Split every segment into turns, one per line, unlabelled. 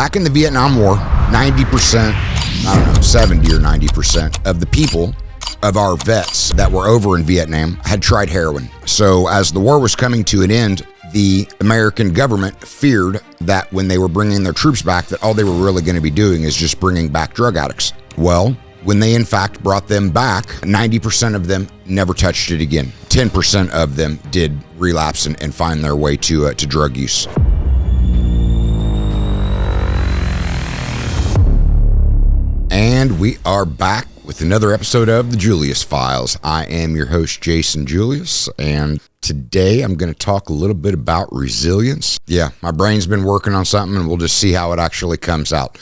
back in the Vietnam War, 90%, 70 or 90% of the people of our vets that were over in Vietnam had tried heroin. So as the war was coming to an end, the American government feared that when they were bringing their troops back, that all they were really going to be doing is just bringing back drug addicts. Well, when they in fact brought them back, 90% of them never touched it again. 10% of them did relapse and find their way to drug use. And we are back with another episode of the Julius Files. I am your host, Jasan Julius, and today I'm going to talk a little bit about resilience. Yeah, my brain's been working on something, and we'll just see how it actually comes out.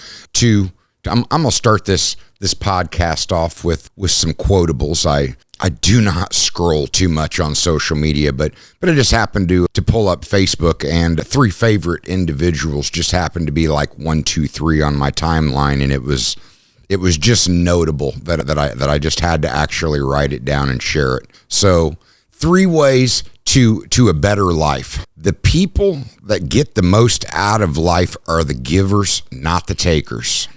I'm going to start this podcast off with some quotables. I do not scroll too much on social media, but I just happened to pull up Facebook, and three favorite individuals just happened to be like 1, 2, 3 on my timeline, and it was just notable that I just had to actually write it down and share it. So 3 ways to a better life. The people that get the most out of life are the givers, not the takers.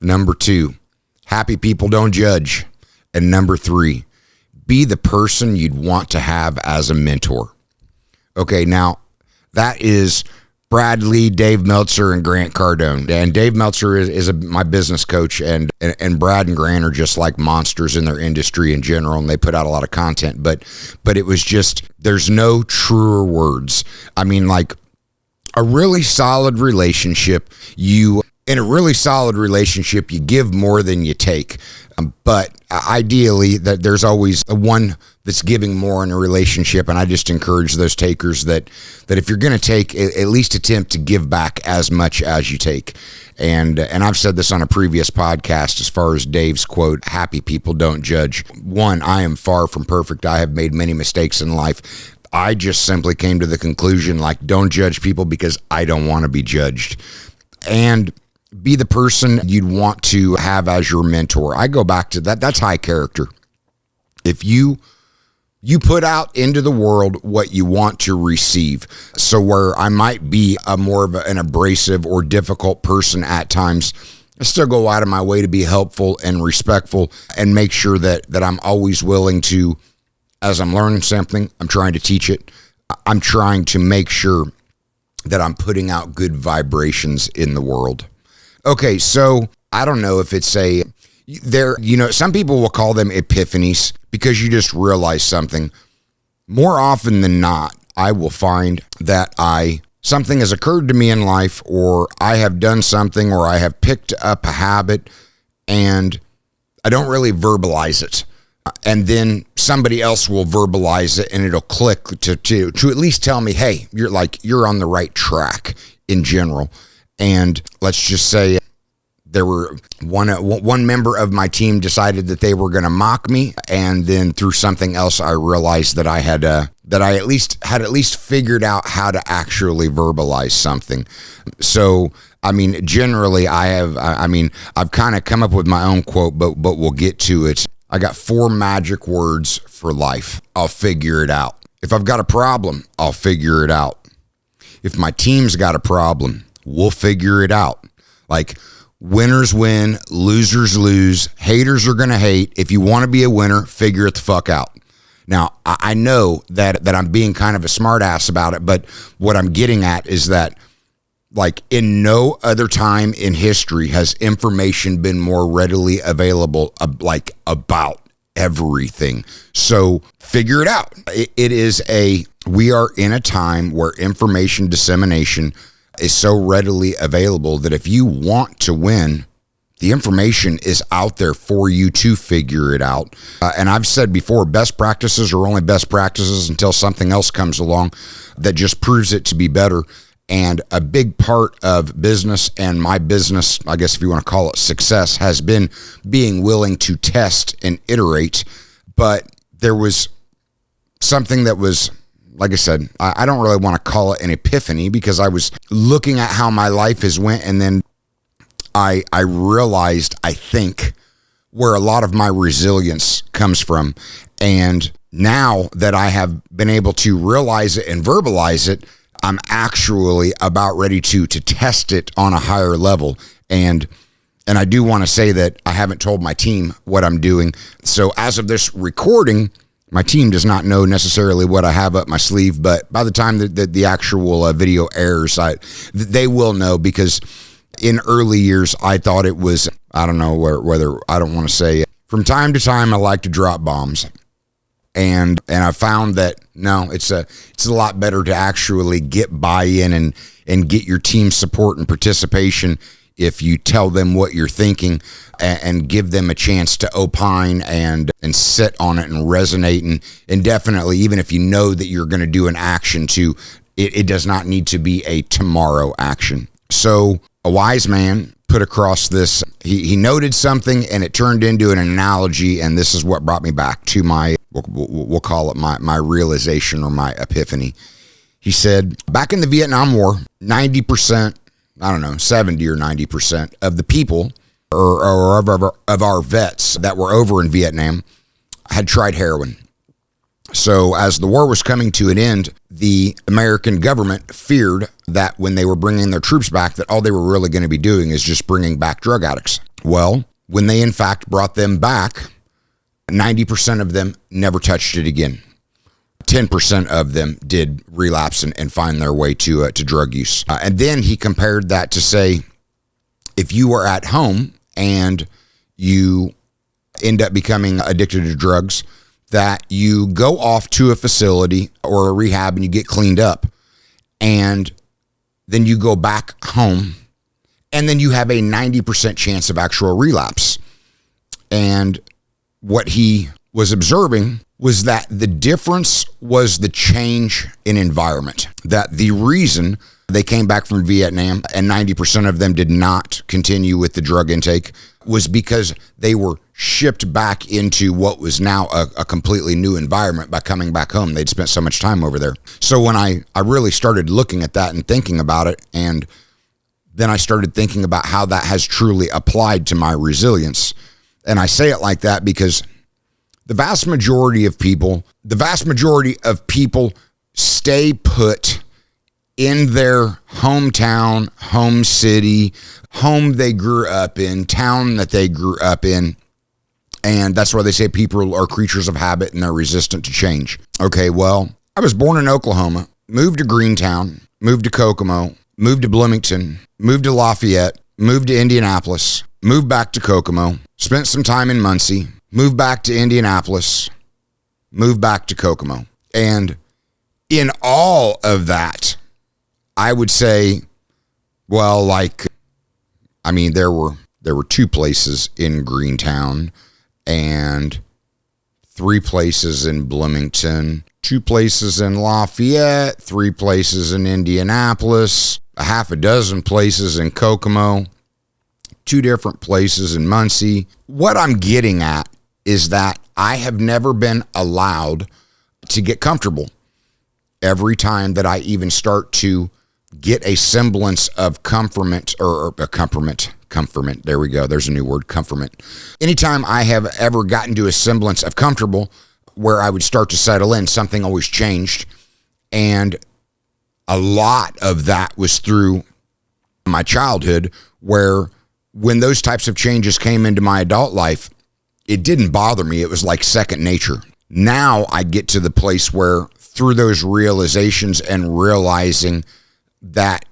Number 2, happy people don't judge. And number 3, be the person you'd want to have as a mentor. Okay, now that is Brad Lee, Dave Meltzer, and Grant Cardone. And Dave Meltzer is my business coach, and Brad and Grant are just like monsters in their industry in general, and they put out a lot of content. But it was just, there's no truer words. I mean, like a really solid relationship, in a really solid relationship, you give more than you take. But ideally, that there's always one that's giving more in a relationship. And I just encourage those takers that if you're going to take, at least attempt to give back as much as you take. And I've said this on a previous podcast as far as Dave's quote, happy people don't judge. One, I am far from perfect. I have made many mistakes in life. I just simply came to the conclusion, like, don't judge people because I don't want to be judged. And be the person you'd want to have as your mentor. I go back to that. That's high character. If you put out into the world what you want to receive. So where I might be more of an abrasive or difficult person at times, I still go out of my way to be helpful and respectful and make sure that I'm always willing to, as I'm learning something, I'm trying to teach it. I'm trying to make sure that I'm putting out good vibrations in the world. Okay, so I don't know if it's some people will call them epiphanies because you just realize something. More often than not, I will find that something has occurred to me in life, or I have done something, or I have picked up a habit and I don't really verbalize it. And then somebody else will verbalize it and it'll click to at least tell me, hey, you're on the right track in general. And let's just say there were one member of my team decided that they were going to mock me, and then through something else, I realized that I had at least figured out how to actually verbalize something. So, I mean, generally, I've kind of come up with my own quote, but we'll get to it. I got 4 magic words for life. I'll figure it out. If I've got a problem, I'll figure it out. If my team's got a problem, we'll figure it out. Like, winners win, losers lose, haters are going to hate. If you want to be a winner, figure it the fuck out. Now, I know that I'm being kind of a smart ass about it, but what I'm getting at is that, like, in no other time in history has information been more readily available, about everything. So figure it out. We are in a time where information dissemination is so readily available that if you want to win, the information is out there for you to figure it out. And I've said before, best practices are only best practices until something else comes along that just proves it to be better. And a big part of business, and my business, I guess if you want to call it success, has been being willing to test and iterate. But there was something that was, like I said, I don't really want to call it an epiphany, because I was looking at how my life has went, and then I realized, I think, where a lot of my resilience comes from. And now that I have been able to realize it and verbalize it, I'm actually about ready to test it on a higher level. And I do want to say that I haven't told my team what I'm doing. So as of this recording, my team does not know necessarily what I have up my sleeve, but by the time that the actual video airs, they will know, because in early years, I thought it was, I don't know whether I don't want to say it. From time to time, I like to drop bombs. And I found that, no, it's a lot better to actually get buy-in and get your team support and participation if you tell them what you're thinking and give them a chance to opine and sit on it and resonate. And definitely, even if you know that you're going to do an action it does not need to be a tomorrow action. So a wise man put across this, he noted something and it turned into an analogy. And this is what brought me back to my, we'll call it my realization or my epiphany. He said, back in the Vietnam War, 90%, I don't know, 70 or 90% of the people or of our vets that were over in Vietnam had tried heroin. So as the war was coming to an end, the American government feared that when they were bringing their troops back, that all they were really going to be doing is just bringing back drug addicts. Well, when they in fact brought them back, 90% of them never touched it again. 10% of them did relapse and find their way to drug use. And then he compared that to say, if you are at home and you end up becoming addicted to drugs, that you go off to a facility or a rehab and you get cleaned up, and then you go back home, and then you have a 90% chance of actual relapse. And what he was observing was that the difference was the change in environment. That the reason they came back from Vietnam and 90% of them did not continue with the drug intake was because they were shipped back into what was now a completely new environment by coming back home. They'd spent so much time over there. So when I really started looking at that and thinking about it, and then I started thinking about how that has truly applied to my resilience. And I say it like that because the vast majority of people stay put in their hometown, home city, home they grew up in, town that they grew up in. And that's why they say people are creatures of habit and they're resistant to change. Okay, well, I was born in Oklahoma, moved to Greentown, moved to Kokomo, moved to Bloomington, moved to Lafayette, moved to Indianapolis, moved back to Kokomo, spent some time in Muncie, moved back to Indianapolis, moved back to Kokomo. And in all of that, I would say, well, there were 2 places in Greentown and 3 places in Bloomington, 2 places in Lafayette, 3 places in Indianapolis, a half a dozen places in Kokomo, 2 different places in Muncie. What I'm getting at is that I have never been allowed to get comfortable. Every time that I even start to get a semblance of comfort, there we go, there's a new word, comfort. Anytime I have ever gotten to a semblance of comfortable where I would start to settle in, something always changed. And a lot of that was through my childhood, where when those types of changes came into my adult life, it didn't bother me. It was like second nature. Now I get to the place where through those realizations and realizing that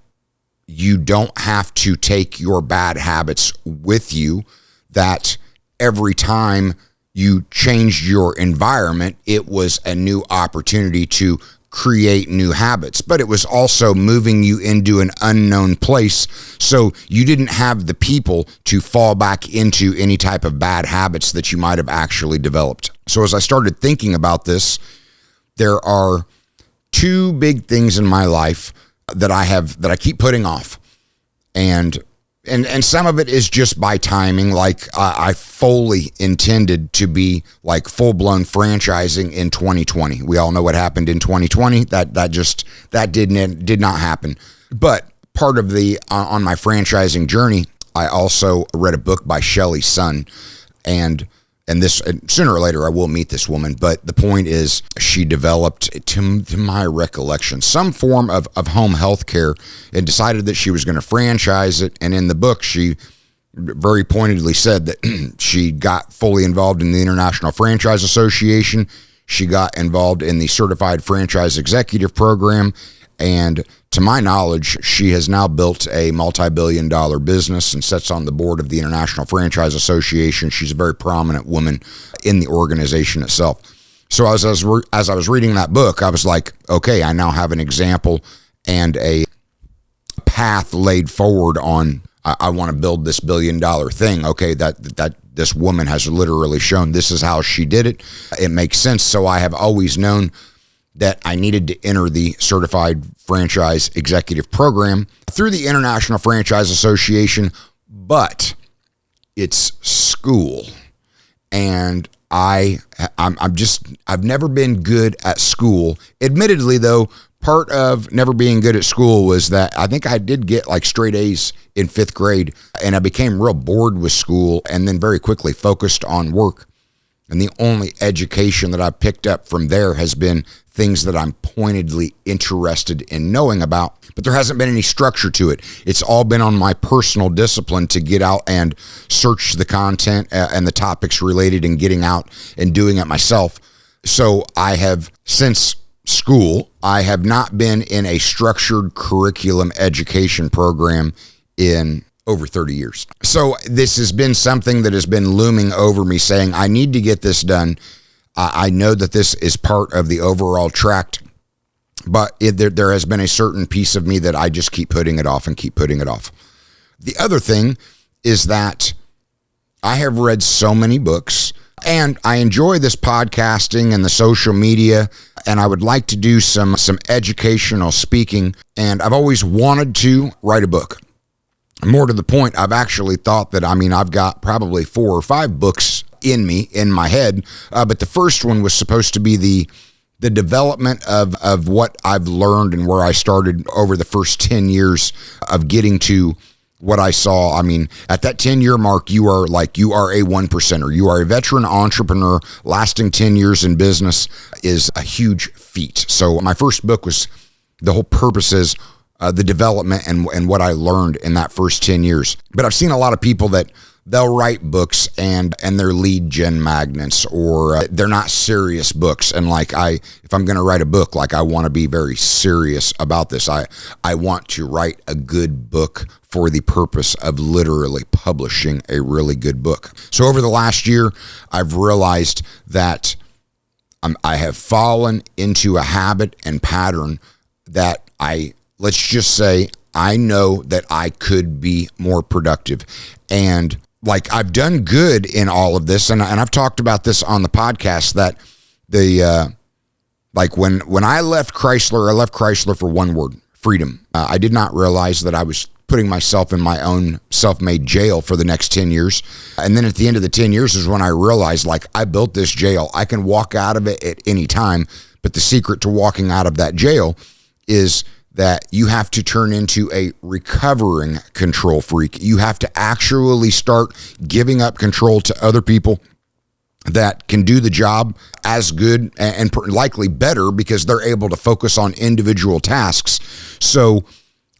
you don't have to take your bad habits with you, that every time you changed your environment, it was a new opportunity to create new habits, but it was also moving you into an unknown place. So you didn't have the people to fall back into any type of bad habits that you might have actually developed. So as I started thinking about this, there are 2 big things in my life that I keep putting off. And some of it is just by timing. Like I fully intended to be like full-blown franchising in 2020. We all know what happened in 2020. That did not happen. But part of on my franchising journey, I also read a book by Shelley Sun, and and sooner or later I will meet this woman, but the point is she developed, to my recollection, some form of home health care and decided that she was going to franchise it. And in the book, she very pointedly said that she got fully involved in the International Franchise Association. She got involved in the Certified Franchise Executive Program. And to my knowledge, she has now built a multi-billion-dollar business and sits on the board of the International Franchise Association. She's a very prominent woman in the organization itself. So as I was reading that book, I was like, okay, I now have an example and a path laid forward on, I want to build this billion-dollar thing. Okay, that this woman has literally shown this is how she did it. It makes sense. So I have always known that I needed to enter the Certified Franchise Executive Program through the International Franchise Association, but it's school. And I've never been good at school. Admittedly, though, part of never being good at school was that I think I did get like straight A's in 5th grade, and I became real bored with school and then very quickly focused on work. And the only education that I picked up from there has been things that I'm pointedly interested in knowing about, but there hasn't been any structure to it. It's all been on my personal discipline to get out and search the content and the topics related and getting out and doing it myself. So I have, since school, I have not been in a structured curriculum education program in over 30 years. So this has been something that has been looming over me, saying I need to get this done. I know that this is part of the overall tract, but there has been a certain piece of me that I just keep putting it off and keep putting it off. The other thing is that I have read so many books, and I enjoy this podcasting and the social media, and I would like to do some educational speaking, and I've always wanted to write a book. More to the point, I've actually thought that, I've got probably 4 or 5 books in my head, but the first one was supposed to be the development of what I've learned and where I started over the first 10 years of getting to what I saw. At that 10-year mark, you are a 1%er. You are a veteran entrepreneur. Lasting 10 years in business is a huge feat. So my first book was, the whole purpose is the development and what I learned in that first 10 years. But I've seen a lot of people that they'll write books and they're lead gen magnets, or they're not serious books. And if I'm going to write a book, I want to be very serious about this. I want to write a good book for the purpose of literally publishing a really good book. So over the last year, I've realized that I have fallen into a habit and pattern that let's just say, I know that I could be more productive. And I've done good in all of this, and I've talked about this on the podcast, that when I left Chrysler for one word: freedom. I did not realize that I was putting myself in my own self-made jail for the next 10 years. And then at the end of the 10 years is when I realized, I built this jail. I can walk out of it at any time, but the secret to walking out of that jail is that you have to turn into a recovering control freak. You have to actually start giving up control to other people that can do the job as good and likely better, because they're able to focus on individual tasks. So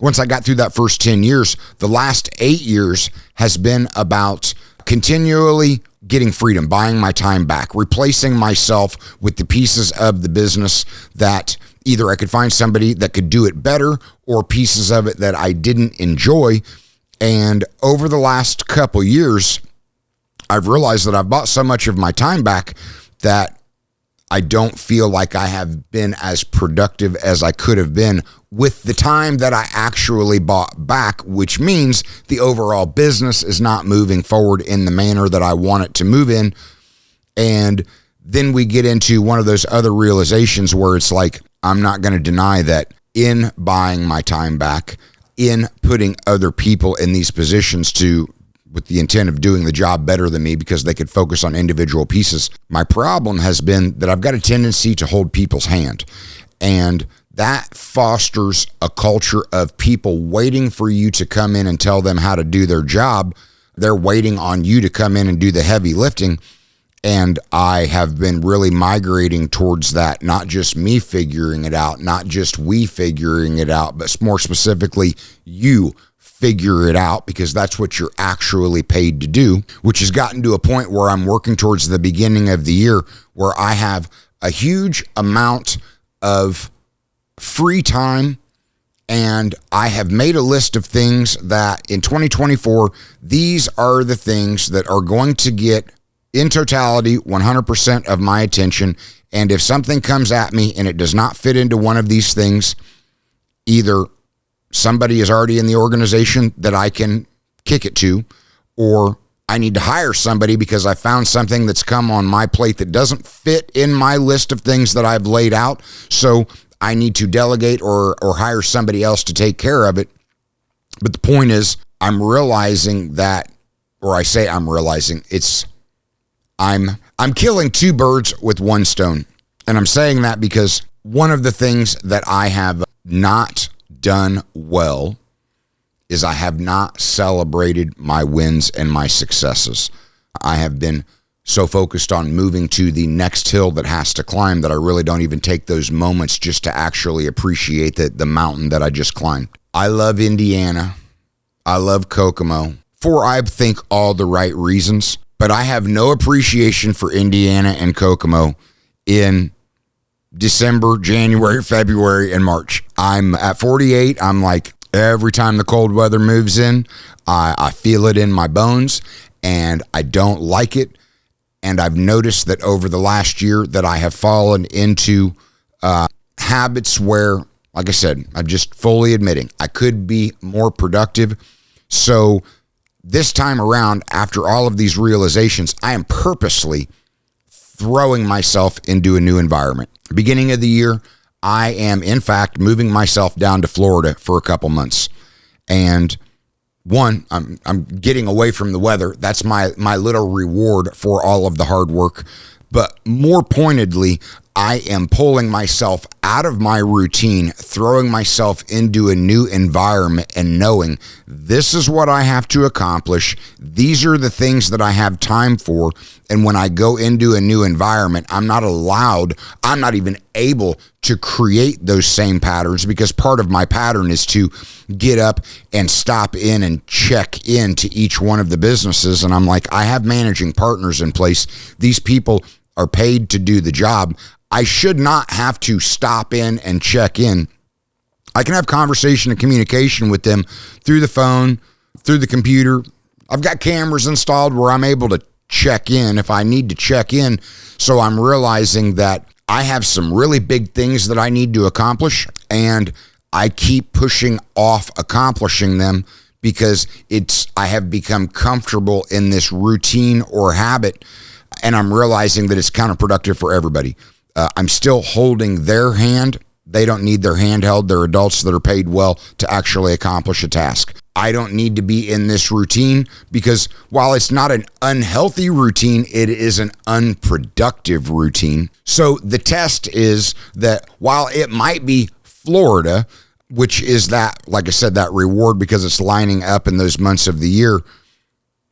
once I got through that first 10 years, the last 8 years has been about continually getting freedom, buying my time back, replacing myself with the pieces of the business that either I could find somebody that could do it better, or pieces of it that I didn't enjoy. And over the last couple years, I've realized that I've bought so much of my time back that I don't feel like I have been as productive as I could have been with the time that I actually bought back, which means the overall business is not moving forward in the manner that I want it to move in. And then we get into one of those other realizations where it's I'm not going to deny that in buying my time back, in putting other people in these positions with the intent of doing the job better than me because they could focus on individual pieces, my problem has been that I've got a tendency to hold people's hand. And that fosters a culture of people waiting for you to come in and tell them how to do their job. They're waiting on you to come in and do the heavy lifting. And I have been really migrating towards that, not just me figuring it out, not just we figuring it out, but more specifically, you figure it out, because that's what you're actually paid to do, which has gotten to a point where I'm working towards the beginning of the year where I have a huge amount of free time. And I have made a list of things that in 2024, these are the things that are going to get, in totality, 100% of my attention. And if something comes at me and it does not fit into one of these things, either somebody is already in the organization that I can kick it to, or I need to hire somebody because I found something that's come on my plate that doesn't fit in my list of things that I've laid out. So I need to delegate or hire somebody else to take care of it. But the point is, I'm realizing that, or I say I'm realizing, I'm killing two birds with one stone. And I'm saying that because one of the things that I have not done well is I have not celebrated my wins and my successes. I have been so focused on moving to the next hill that has to climb that I really don't even take those moments just to actually appreciate the mountain that I just climbed. I love Indiana. I love Kokomo for, I think, all the right reasons. But I have no appreciation for Indiana and Kokomo in December, January, February, and March. I'm at 48. I'm like, every time the cold weather moves in, I feel it in my bones, and I don't like it. And I've noticed that over the last year that I have fallen into habits where, like I said, I'm just fully admitting I could be more productive. So this time around, after all of these realizations, I am purposely throwing myself into a new environment. Beginning of the year, I am, in fact, moving myself down to Florida for a couple months. And one, I'm getting away from the weather. That's my little reward for all of the hard work. But more pointedly, I am pulling myself out of my routine, throwing myself into a new environment and knowing this is what I have to accomplish. These are the things that I have time for. And when I go into a new environment, I'm not even able to create those same patterns, because part of my pattern is to get up and stop in and check into each one of the businesses. And I'm like, I have managing partners in place. These people are paid to do the job. I should not have to stop in and check in. I can have conversation and communication with them through the phone, through the computer. I've got cameras installed where I'm able to check in if I need to check in. So I'm realizing that I have some really big things that I need to accomplish, and I keep pushing off accomplishing them because I have become comfortable in this routine or habit, and I'm realizing that it's counterproductive for everybody. I'm still holding their hand. They don't need their hand held. They're adults that are paid well to actually accomplish a task. I don't need to be in this routine because while it's not an unhealthy routine, it is an unproductive routine. So the test is that while it might be Florida, which is that, like I said, that reward because it's lining up in those months of the year,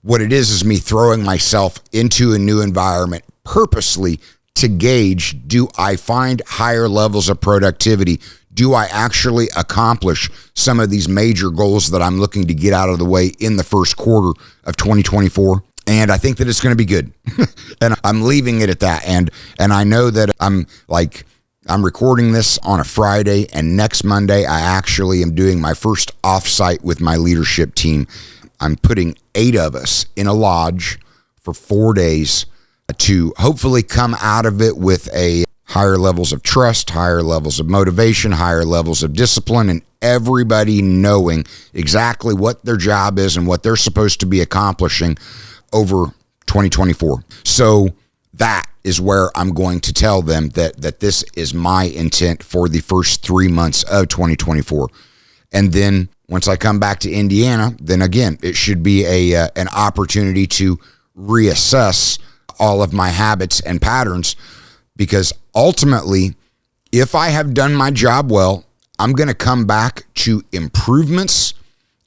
what it is me throwing myself into a new environment purposely to gauge, do I find higher levels of productivity? Do I actually accomplish some of these major goals that I'm looking to get out of the way in the first quarter of 2024? And I think that it's going to be good. And I'm leaving it at that. And I know that I'm recording this on a Friday, and next Monday, I actually am doing my first offsite with my leadership team. I'm putting 8 of us in a lodge for 4 days to hopefully come out of it with a higher levels of trust, higher levels of motivation, higher levels of discipline, and everybody knowing exactly what their job is and what they're supposed to be accomplishing over 2024. So that is where I'm going to tell them that this is my intent for the first 3 months of 2024. And then once I come back to Indiana, then again, it should be an opportunity to reassess all of my habits and patterns, because ultimately, if I have done my job well, I'm going to come back to improvements,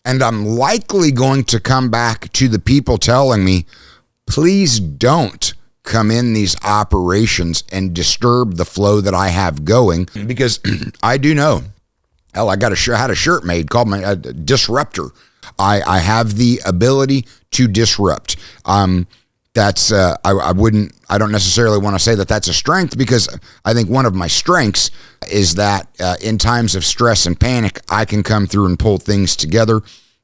and I'm likely going to come back to the people telling me, please don't come in these operations and disturb the flow that I have going, because I do know, hell, I had a shirt made called my disruptor. I have the ability to disrupt. That's I don't necessarily want to say that that's a strength, because I think one of my strengths is that in times of stress and panic, I can come through and pull things together.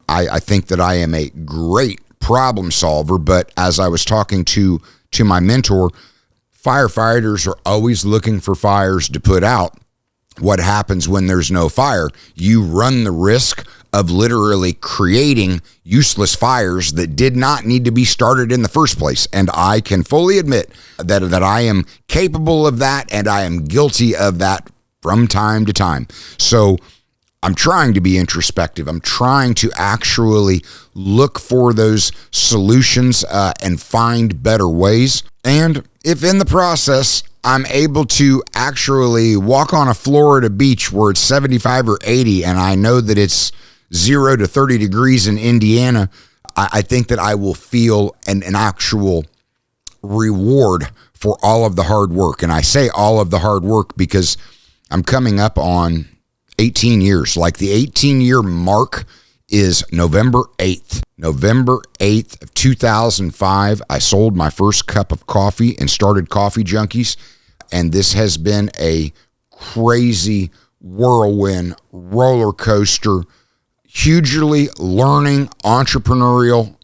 I think that I am a great problem solver, but as I was talking to my mentor, firefighters are always looking for fires to put out. What happens when there's no fire? You run the risk of literally creating useless fires that did not need to be started in the first place. And I can fully admit that I am capable of that, and I am guilty of that from time to time. So I'm trying to be introspective. I'm trying to actually look for those solutions and find better ways. And if in the process I'm able to actually walk on a Florida beach where it's 75 or 80 and I know that it's 0 to 30 degrees in Indiana, I think that I will feel an actual reward for all of the hard work. And I say all of the hard work because I'm coming up on 18 years. Like, the 18-year mark is November 8th. November 8th of 2005, I sold my first cup of coffee and started Coffee Junkies. And this has been a crazy whirlwind roller coaster, hugely learning, entrepreneurial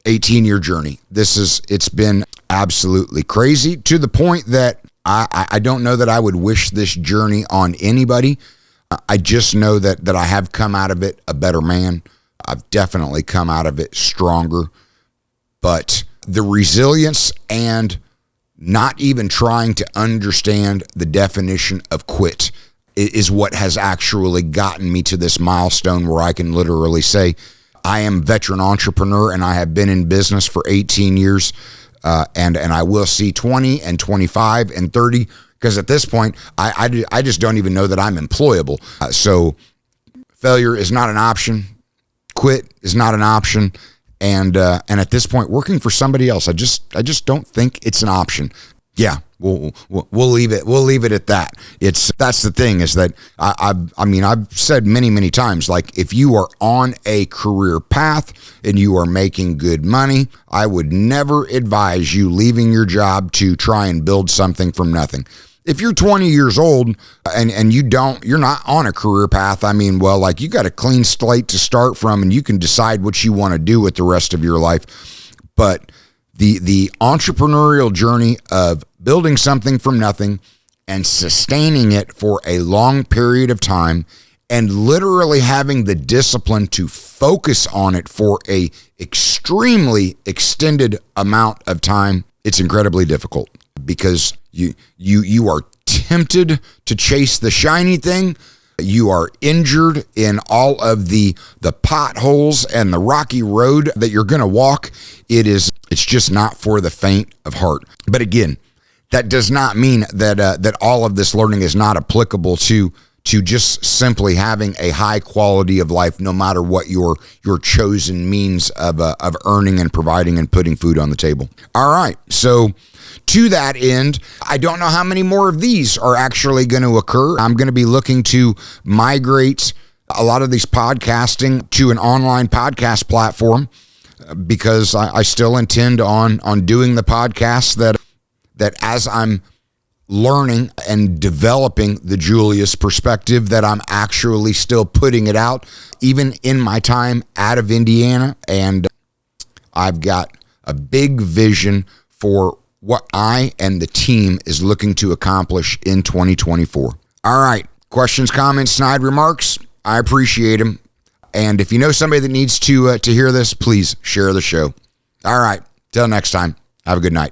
18-year journey. It's been absolutely crazy, to the point that I don't know that I would wish this journey on anybody. I just know that I have come out of it a better man. I've definitely come out of it stronger. But the resilience and not even trying to understand the definition of quit is what has actually gotten me to this milestone where I can literally say I am a veteran entrepreneur and I have been in business for 18 years, and I will see 20 and 25 and 30, because at this point I just don't even know that I'm employable. So failure is not an option. Quit is not an option. And at this point, working for somebody else, I just don't think it's an option. Yeah, we'll leave it. We'll leave it at that. That's the thing, is that I've said many times, like, if you are on a career path and you are making good money, I would never advise you leaving your job to try and build something from nothing. If you're 20 years old and you're not on a career path, you got a clean slate to start from, and you can decide what you want to do with the rest of your life. But the entrepreneurial journey of building something from nothing and sustaining it for a long period of time, and literally having the discipline to focus on it for a extremely extended amount of time, it's incredibly difficult, because you are tempted to chase the shiny thing. You are injured in all of the potholes and the rocky road that you're going to walk. It's just not for the faint of heart. But again, that does not mean that all of this learning is not applicable to just simply having a high quality of life, no matter what your chosen means of earning and providing and putting food on the table. All right, so to that end, I don't know how many more of these are actually going to occur. I'm going to be looking to migrate a lot of these podcasting to an online podcast platform, because I still intend on doing the podcasts that as I'm learning and developing the Julius perspective, that I'm actually still putting it out, even in my time out of Indiana. And I've got a big vision for what I and the team is looking to accomplish in 2024. All right. Questions, comments, snide remarks, I appreciate them. And if you know somebody that needs to hear this, please share the show. All right. Till next time. Have a good night.